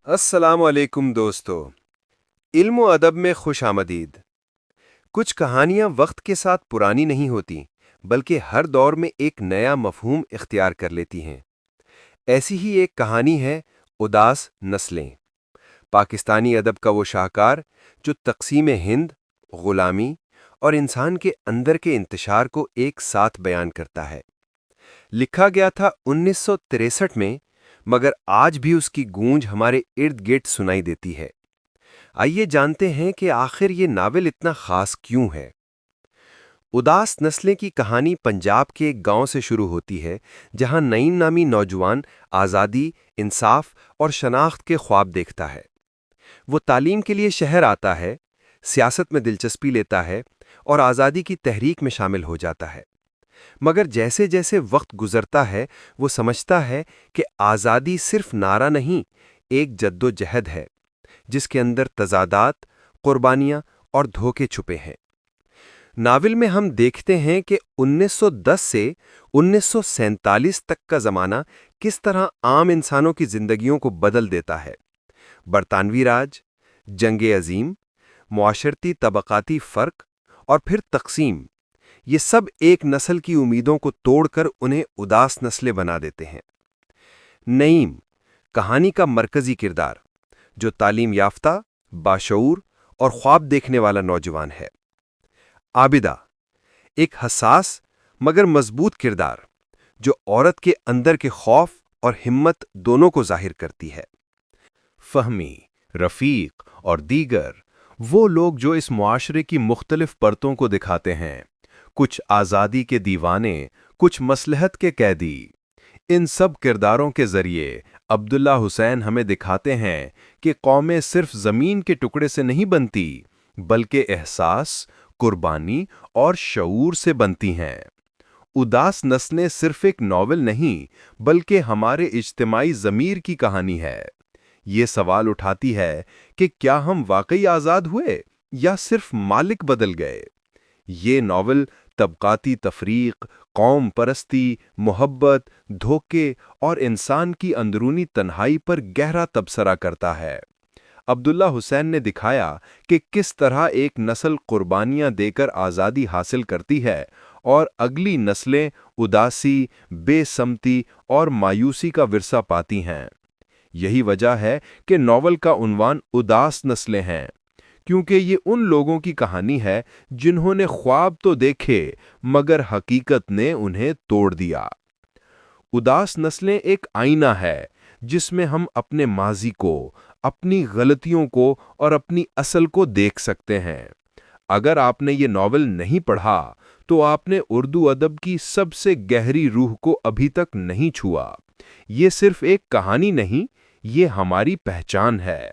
السلام علیکم دوستو، علم و ادب میں خوش آمدید۔ کچھ کہانیاں وقت کے ساتھ پرانی نہیں ہوتی بلکہ ہر دور میں ایک نیا مفہوم اختیار کر لیتی ہیں۔ ایسی ہی ایک کہانی ہے اداس نسلیں، پاکستانی ادب کا وہ شاہکار جو تقسیم ہند، غلامی اور انسان کے اندر کے انتشار کو ایک ساتھ بیان کرتا ہے۔ لکھا گیا تھا 1963 میں، مگر آج بھی اس کی گونج ہمارے ارد گرد سنائی دیتی ہے۔ آئیے جانتے ہیں کہ آخر یہ ناول اتنا خاص کیوں ہے۔ اداس نسلیں کی کہانی پنجاب کے ایک گاؤں سے شروع ہوتی ہے، جہاں نعیم نامی نوجوان آزادی، انصاف اور شناخت کے خواب دیکھتا ہے۔ وہ تعلیم کے لیے شہر آتا ہے، سیاست میں دلچسپی لیتا ہے اور آزادی کی تحریک میں شامل ہو جاتا ہے۔ مگر جیسے جیسے وقت گزرتا ہے، وہ سمجھتا ہے کہ آزادی صرف نعرہ نہیں، ایک جد و جہد ہے، جس کے اندر تضادات، قربانیاں اور دھوکے چھپے ہیں۔ ناول میں ہم دیکھتے ہیں کہ 1910 سے 1947 تک کا زمانہ کس طرح عام انسانوں کی زندگیوں کو بدل دیتا ہے۔ برطانوی راج، جنگ عظیم، معاشرتی طبقاتی فرق اور پھر تقسیم، یہ سب ایک نسل کی امیدوں کو توڑ کر انہیں اداس نسلیں بنا دیتے ہیں۔ نعیم، کہانی کا مرکزی کردار، جو تعلیم یافتہ، باشعور اور خواب دیکھنے والا نوجوان ہے۔ عابدہ، ایک حساس مگر مضبوط کردار، جو عورت کے اندر کے خوف اور ہمت دونوں کو ظاہر کرتی ہے۔ فہمی، رفیق اور دیگر وہ لوگ جو اس معاشرے کی مختلف پرتوں کو دکھاتے ہیں، کچھ آزادی کے دیوانے، کچھ مصلحت کے قیدی۔ ان سب کرداروں کے ذریعے عبداللہ حسین ہمیں دکھاتے ہیں کہ قومیں صرف زمین کے ٹکڑے سے نہیں بنتی، بلکہ احساس، قربانی اور شعور سے بنتی ہیں۔ اداس نسلیں صرف ایک ناول نہیں، بلکہ ہمارے اجتماعی ضمیر کی کہانی ہے۔ یہ سوال اٹھاتی ہے کہ کیا ہم واقعی آزاد ہوئے یا صرف مالک بدل گئے؟ یہ ناول طبقاتی تفریق، قوم پرستی، محبت، دھوکے اور انسان کی اندرونی تنہائی پر گہرا تبصرہ کرتا ہے۔ عبداللہ حسین نے دکھایا کہ کس طرح ایک نسل قربانیاں دے کر آزادی حاصل کرتی ہے اور اگلی نسلیں اداسی، بے سمتی اور مایوسی کا ورثہ پاتی ہیں۔ یہی وجہ ہے کہ ناول کا عنوان اداس نسلیں ہیں، کیونکہ یہ ان لوگوں کی کہانی ہے جنہوں نے خواب تو دیکھے مگر حقیقت نے انہیں توڑ دیا۔ اداس نسلیں ایک آئینہ ہے جس میں ہم اپنے ماضی کو، اپنی غلطیوں کو اور اپنی اصل کو دیکھ سکتے ہیں۔ اگر آپ نے یہ ناول نہیں پڑھا تو آپ نے اردو ادب کی سب سے گہری روح کو ابھی تک نہیں چھوا۔ یہ صرف ایک کہانی نہیں، یہ ہماری پہچان ہے۔